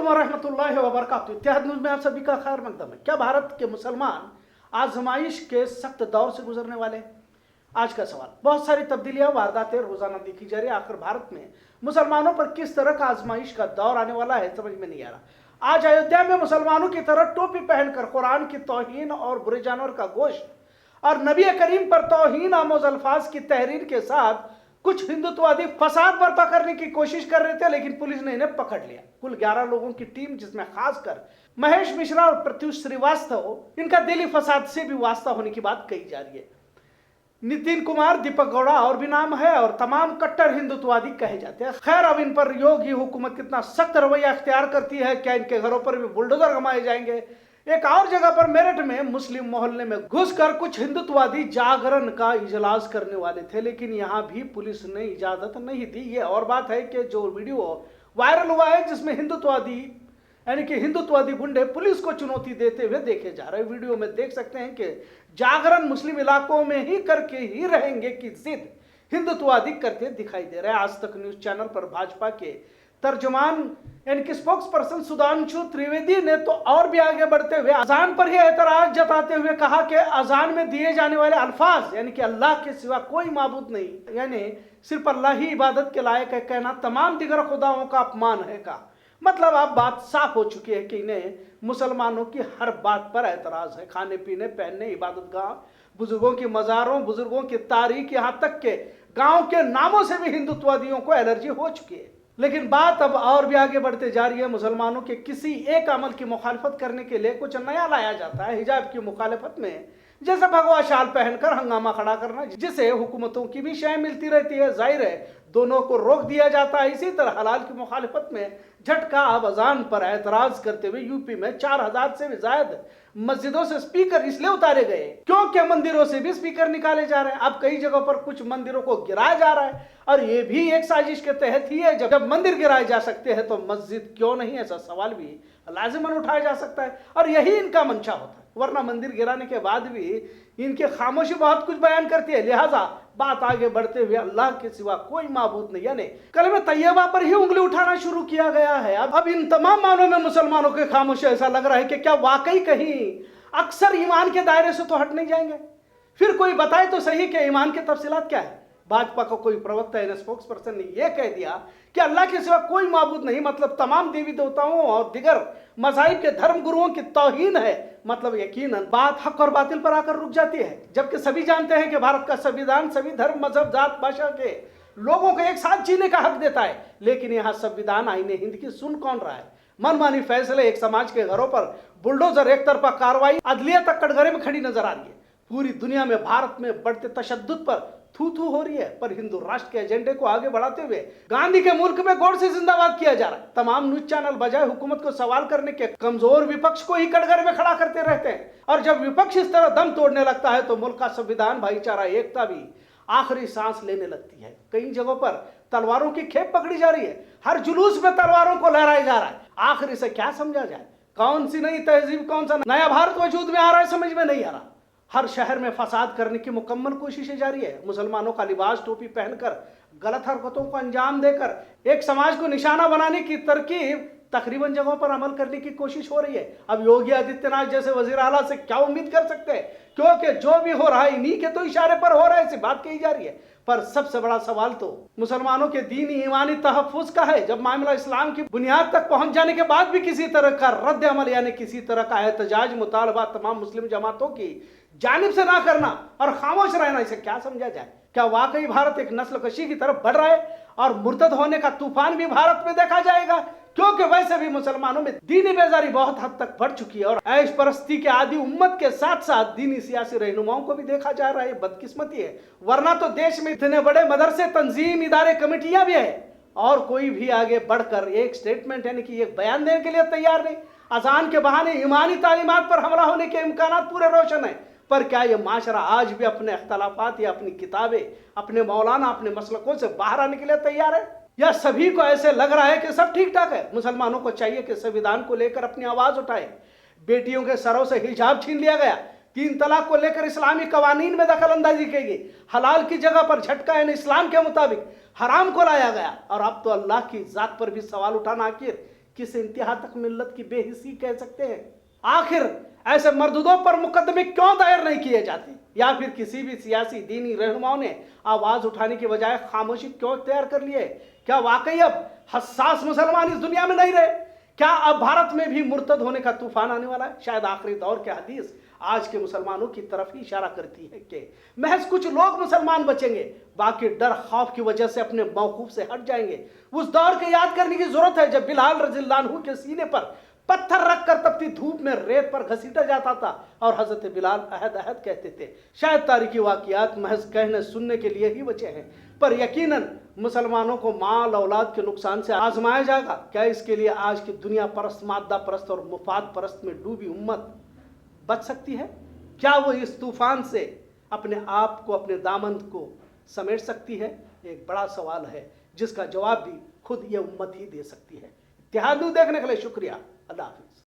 अलैकुम वरहमतुल्लाहि वबरकातुहू। इत्तेहाद न्यूज़ में आप सभी का खैर मकदम है। क्या भारत के मुसलमान आजमाइश के सख्त दौर से गुजरने वाले हैं? आज का सवाल। बहुत सारी तब्दीलियां वारदातें रोजाना देखी जा रही है। आखिर भारत में मुसलमानों पर किस तरह का आजमाइश का दौर आने वाला है, समझ में नहीं आ रहा। आज अयोध्या में मुसलमानों की तरह टोपी पहनकर कुरान की तौहीन और बुरे जानवर का गोश्त और नबी करीम पर तौहीन आमोज अल्फाज की तहरीर के साथ कुछ हिंदुत्ववादी फसाद बर्पा करने की कोशिश कर रहे थे, लेकिन पुलिस ने इन्हें पकड़ लिया। कुल 11 लोगों की टीम, जिसमें खासकर महेश मिश्रा और प्रत्युष श्रीवास्तव, इनका दिल्ली फसाद से भी वास्ता होने की बात कही जा रही है। नितिन कुमार, दीपक गौड़ा और भी नाम है और तमाम कट्टर हिंदुत्ववादी कहे जाते हैं। खैर, अब इन पर योगी हुकूमत कितना सख्त रवैया अख्तियार करती है, क्या इनके घरों पर भी बुलडोजर घुमाए जाएंगे? एक और जगह पर मेरठ में मुस्लिम मोहल्ले में घुसकर कुछ हिंदुत्ववादी जागरण का इजलास करने वाले थे, लेकिन यहां भी पुलिस ने इजाजत नहीं दी। ये और बात है कि जो वीडियो वायरल हुआ है जिसमें हिंदुत्ववादी यानी कि हिंदुत्ववादी गुंडे पुलिस को चुनौती देते हुए देखे जा रहे हैं। वीडियो में देख सकते हैं कि जागरण मुस्लिम इलाकों में ही करके ही रहेंगे की जिद हिंदुत्ववादी करते दिखाई दे रहे हैं। आज तक न्यूज चैनल पर भाजपा के तर्जुमान यानी कि स्पोक्स पर्सन सुधांशु त्रिवेदी ने तो और भी आगे बढ़ते हुए अजान पर ही एतराज जताते हुए कहा कि अजान में दिए जाने वाले अल्फाज यानी कि अल्लाह के सिवा कोई माबूद नहीं, यानी सिर्फ अल्लाह ही इबादत के लायक है, कहना तमाम दिगर खुदाओं का अपमान है का मतलब अब बात साफ हो चुकी है कि इन्हें मुसलमानों की हर बात पर एतराज है। खाने पीने, पहनने, इबादतगाह, बुजुर्गों की मज़ारों, बुजुर्गों की तारीख, यहाँ तक के गांव के नामों से भी हिंदुत्ववादियों को एलर्जी हो चुकी है। लेकिन बात अब और भी आगे बढ़ते जा रही है। मुसलमानों के किसी एक अमल की मुखालफत करने के लिए कुछ नया लाया जाता है। हिजाब की मुखालफत में जैसे भगवा शाल पहनकर हंगामा खड़ा करना, जिसे हुकूमतों की भी शय मिलती रहती है, जाहिर है दोनों को रोक दिया जाता है। इसी तरह हलाल की मुखालफत में झटका अब अजान पर एतराज करते हुए यूपी में 4000 से भी ज्यादा मस्जिदों से स्पीकर इसलिए उतारे गए क्योंकि मंदिरों से भी स्पीकर निकाले जा रहे हैं। अब कई जगहों पर कुछ मंदिरों को गिराया जा रहा है और ये भी एक साजिश के तहत ही है। जब मंदिर गिराए जा सकते हैं तो मस्जिद क्यों नहीं, ऐसा सवाल भी लाजिमन उठाया जा सकता है और यही इनका मंशा होता है। वरना मंदिर गिराने के बाद भी इनकी खामोशी बहुत कुछ बयान करती है। लिहाजा बात आगे बढ़ते हुए अल्लाह के सिवा कोई माबूद नहीं यानी कलमे तैयबा पर ही उंगली उठाना शुरू किया गया है। अब इन तमाम मामलों में मुसलमानों की खामोशी, ऐसा लग रहा है कि क्या वाकई कहीं अक्सर ईमान के दायरे से तो हट नहीं जाएंगे? फिर कोई बताए तो सही कि ईमान के तफसीलात क्या है। भाजपा का कोई प्रवक्ता या स्पोक्स पर्सन ने यह कह दिया कि अल्लाह के सिवा कोई माबूद नहीं, मतलब तमाम देवी देवताओं और दिगर मज़ाहिब के धर्म गुरुओं की तौहीन है। मतलब यकीनन बात हक और बातिल पर आकर रुक जाती है, जबकि सभी जानते हैं कि भारत का संविधान सभी धर्म, मजहब, जात, भाषा के लोगों को एक साथ जीने का हक देता है। लेकिन यहाँ संविधान आईने हिंद की सुन कौन रहा है? मनमानी फैसले, एक समाज के घरों पर बुलडोजर, एक तरफा कार्रवाई, अदलिया तक कटघरे में खड़ी नजर आ रही है। पूरी दुनिया में भारत में बढ़ते तशद्दुद पर थू थू हो रही है, पर हिंदू राष्ट्र के एजेंडे को आगे बढ़ाते हुए गांधी के मुल्क में गौर से जिंदाबाद किया जा रहा है। तमाम न्यूज चैनल बजाय हुकूमत को सवाल करने के कमजोर विपक्ष को ही कटघरे में खड़ा करते रहते हैं और जब विपक्ष इस तरह दम तोड़ने लगता है तो मुल्क का संविधान, भाईचारा, एकता भी आखिरी सांस लेने लगती है। कई जगहों पर तलवारों की खेप पकड़ी जा रही है, हर जुलूस में तलवारों को लहराया जा रहा है। आखिर इसे क्या समझा जाए? कौन सी नई तहजीब, कौन सा नया भारत वजूद में आ रहा है, समझ में नहीं आ रहा। हर शहर में फसाद करने की मुकम्मल कोशिशें जारी है। मुसलमानों का लिबास, टोपी पहनकर गलत हरकतों को अंजाम देकर एक समाज को निशाना बनाने की तरकीब तकरीबन जगहों पर अमल करने की कोशिश हो रही है। अब योगी आदित्यनाथ जैसे वजीर आला से क्या उम्मीद कर सकते हैं, क्योंकि जो भी हो रहा है इन्हीं के तो इशारे पर हो रहा है, ऐसी बात कही जा रही है। पर सबसे बड़ा सवाल तो मुसलमानों के दीनी ईमानी तहफ्फुज का है। जब मामला इस्लाम की बुनियाद तक पहुंच जाने के बाद भी किसी तरह का रद्द अमल यानी किसी तरह का एहतजाज, मुतालबा तमाम मुस्लिम जमातों की जानिब से ना करना और खामोश रहना, इसे क्या समझा जाए? क्या वाकई भारत एक नस्ल कशी की तरफ बढ़ रहा है और मुर्तद होने का तूफान भी भारत में देखा जाएगा? क्योंकि वैसे भी मुसलमानों में दीनी बेजारी बहुत हद तक बढ़ चुकी है और ऐश परस्ती के आदि उम्मत के साथ साथ दीनी सियासी रहनुमाओं को भी देखा जा रहा है। बदकिस्मती है, वरना तो देश में इतने बड़े मदरसे, तंजीम, इदारे, कमेटियां भी है और कोई भी आगे बढ़कर एक स्टेटमेंट यानी कि एक बयान देने के लिए तैयार नहीं। अजान के बहाने ईमानी तालीमात पर हमला होने के इम्कान पूरे रोशन है। पर क्या यह माशरा आज भी अपने अख्तलाफात या अपनी किताबें, अपने मौलाना, अपने मसलकों से बाहर आने के लिए तैयार है? या सभी को ऐसे लग रहा है कि सब ठीक ठाक है? मुसलमानों को चाहिए कि संविधान को लेकर अपनी आवाज उठाए। बेटियों के सरों से हिजाब छीन लिया गया, 3 तलाक को लेकर इस्लामी कवानीन में दखल अंदाजी की गई, हलाल की जगह पर झटका यानी इस्लाम के मुताबिक हराम को लाया गया और अब तो अल्लाह की जात पर भी सवाल उठाना आखिर किस इंतहा तक मिल्लत की बेहिसी कह सकते हैं? आखिर ऐसे मर्दूदों पर मुकदमे क्यों दायर नहीं किए जाते? या फिर किसी भी सियासी दीनी रहनुमाओं ने आवाज उठाने के बजाय खामोशी क्यों इख्तियार कर लिए? क्या वाकई अब हसास मुसलमान इस दुनिया में नहीं रहे? क्या अब भारत में भी मुर्तद होने का तूफान आने वाला है? शायद आखिरी दौर के हदीस आज के मुसलमानों की तरफ ही इशारा करती है कि महज कुछ लोग मुसलमान बचेंगे, बाकी डर खौफ की वजह से अपने मौकूफ से हट जाएंगे। उस दौर के याद करने की जरूरत है जब बिलाल रज़ियल्लाहु अन्हु के सीने पर पत्थर रखकर तपती धूप में रेत पर घसीटा जाता था और हजरत बिलाल अहद अहद कहते थे। शायद तारीखी वाकयात महज कहने सुनने के लिए ही बचे हैं, पर यकीनन मुसलमानों को माल औलाद के नुकसान से आजमाया जाएगा। क्या इसके लिए आज की दुनिया परस्त, मादा परस्त और मुफाद परस्त में डूबी उम्मत बच सकती है? क्या वो इस तूफान से अपने आप को, अपने दामन को समेट सकती है? एक बड़ा सवाल है जिसका जवाब भी खुद ये उम्मत ही दे सकती है। इत्तेहाद न्यूज़ देखने के लिए शुक्रिया। अल्लाह हाफिज।